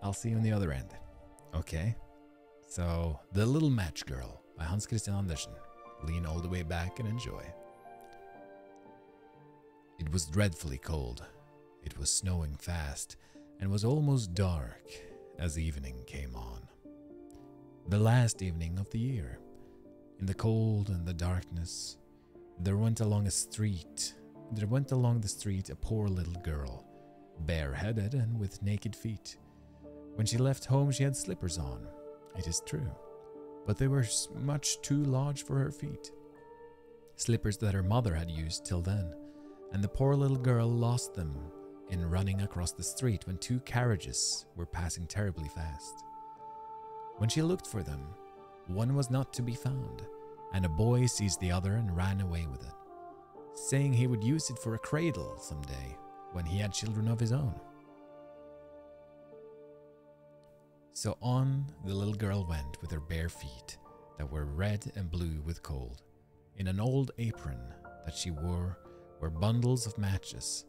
I'll see you in the other end. Okay. So, The Little Match Girl by Hans Christian Andersen. Lean all the way back and enjoy. It was dreadfully cold. It was snowing fast and was almost dark as evening came on. The last evening of the year. In the cold and the darkness, there went along the street a poor little girl, bareheaded and with naked feet. When she left home she had slippers on, it is true, but they were much too large for her feet. Slippers that her mother had used till then, and the poor little girl lost them in running across the street when two carriages were passing terribly fast. When she looked for them, one was not to be found, and a boy seized the other and ran away with it, saying he would use it for a cradle someday when he had children of his own. So on the little girl went with her bare feet that were red and blue with cold. In an old apron that she wore were bundles of matches,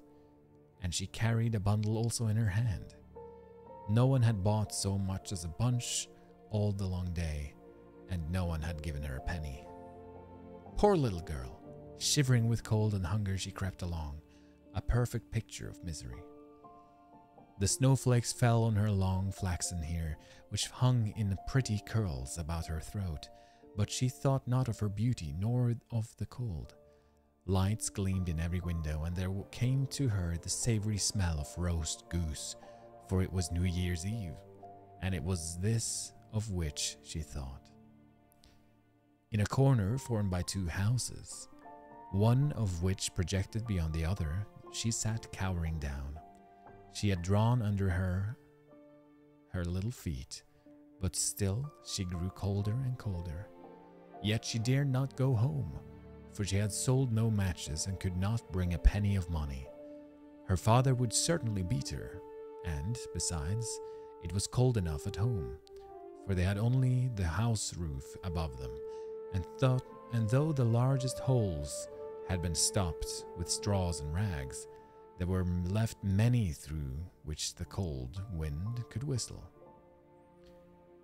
and she carried a bundle also in her hand. No one had bought so much as a bunch all the long day, and no one had given her a penny. Poor little girl, shivering with cold and hunger, she crept along, a perfect picture of misery. The snowflakes fell on her long flaxen hair, which hung in pretty curls about her throat, but she thought not of her beauty nor of the cold. Lights gleamed in every window, and there came to her the savory smell of roast goose, for it was New Year's Eve, and it was this of which she thought. In a corner formed by two houses, one of which projected beyond the other, she sat cowering down. She had drawn under her little feet, but still she grew colder and colder. Yet she dared not go home, for she had sold no matches and could not bring a penny of money. Her father would certainly beat her, and, besides, it was cold enough at home, for they had only the house roof above them, and though the largest holes had been stopped with straws and rags, there were left many through which the cold wind could whistle.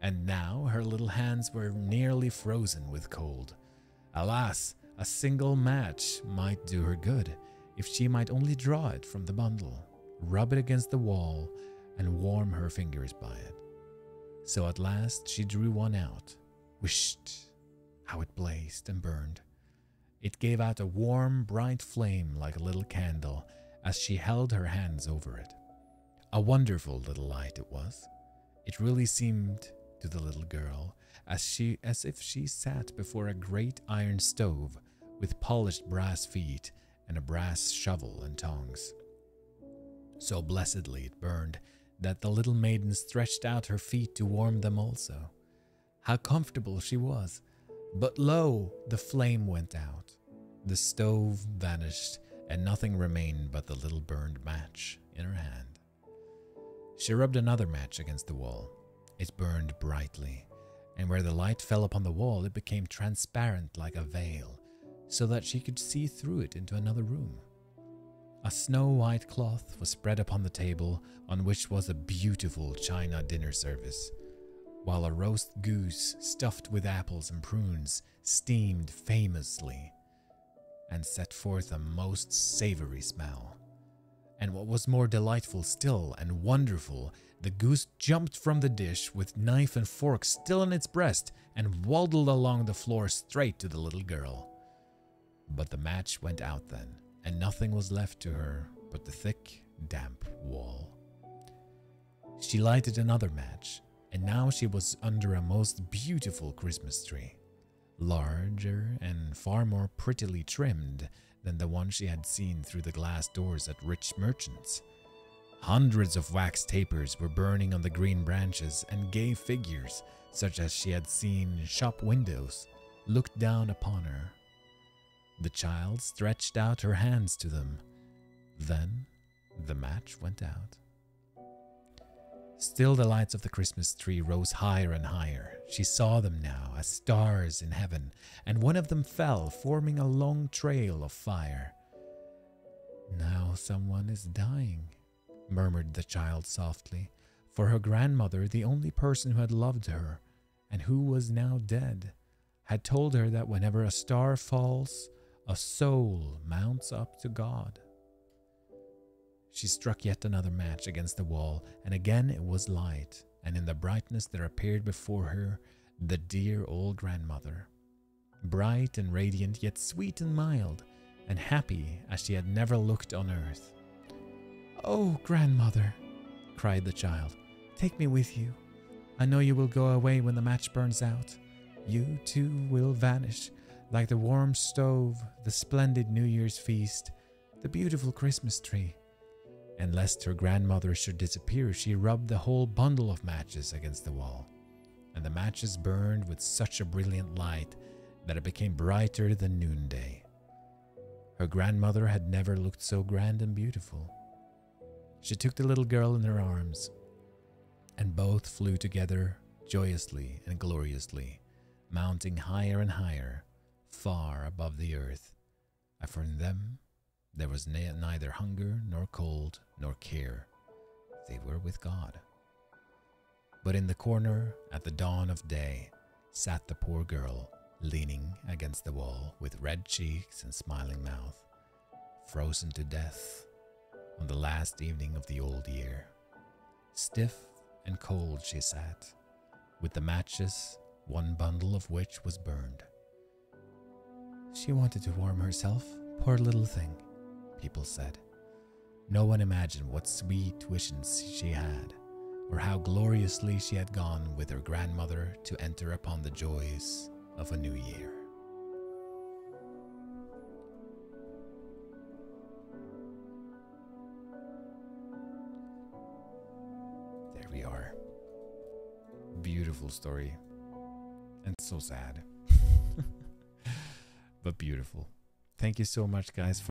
And now her little hands were nearly frozen with cold. Alas, a single match might do her good, if she might only draw it from the bundle, rub it against the wall, and warm her fingers by it. So at last she drew one out. Whisht! How it blazed and burned. It gave out a warm, bright flame like a little candle as she held her hands over it. A wonderful little light it was. It really seemed to the little girl as if she sat before a great iron stove with polished brass feet and a brass shovel and tongs. So blessedly it burned that the little maiden stretched out her feet to warm them also. How comfortable she was! But lo, the flame went out. The stove vanished, and nothing remained but the little burned match in her hand. She rubbed another match against the wall. It burned brightly, and where the light fell upon the wall it became transparent like a veil, so that she could see through it into another room. A snow-white cloth was spread upon the table, on which was a beautiful china dinner service, while a roast goose stuffed with apples and prunes steamed famously and set forth a most savory smell. And what was more delightful still and wonderful, the goose jumped from the dish with knife and fork still in its breast and waddled along the floor straight to the little girl. But the match went out then, and nothing was left to her but the thick, damp wall. She lighted another match, and now she was under a most beautiful Christmas tree, larger and far more prettily trimmed than the one she had seen through the glass doors at rich merchants. Hundreds of wax tapers were burning on the green branches, and gay figures, such as she had seen in shop windows, looked down upon her. The child stretched out her hands to them. Then the match went out. Still the lights of the Christmas tree rose higher and higher. She saw them now as stars in heaven, and one of them fell, forming a long trail of fire. "Now someone is dying," murmured the child softly, For her grandmother, the only person who had loved her and who was now dead, had told her that whenever a star falls, a soul mounts up to God. She struck yet another match against the wall, and again it was light, and in the brightness there appeared before her the dear old grandmother, bright and radiant, yet sweet and mild, and happy as she had never looked on earth. "Oh, grandmother," cried the child, "take me with you. I know you will go away when the match burns out. You, too, will vanish, like the warm stove, the splendid New Year's feast, the beautiful Christmas tree." And lest her grandmother should disappear, she rubbed the whole bundle of matches against the wall, and the matches burned with such a brilliant light that it became brighter than noonday. Her grandmother had never looked so grand and beautiful. She took the little girl in her arms, and both flew together joyously and gloriously, mounting higher and higher, far above the earth. And for them there was neither hunger nor cold nor care. They were with God. But in the corner, at the dawn of day, sat the poor girl, leaning against the wall with red cheeks and smiling mouth, frozen to death on the last evening of the old year. Stiff and cold she sat, with the matches, one bundle of which was burned. She wanted to warm herself, poor little thing, people said. No one imagined what sweet visions she had, or how gloriously she had gone with her grandmother to enter upon the joys of a new year. There we are. Beautiful story. And so sad. But beautiful. Thank you so much, guys,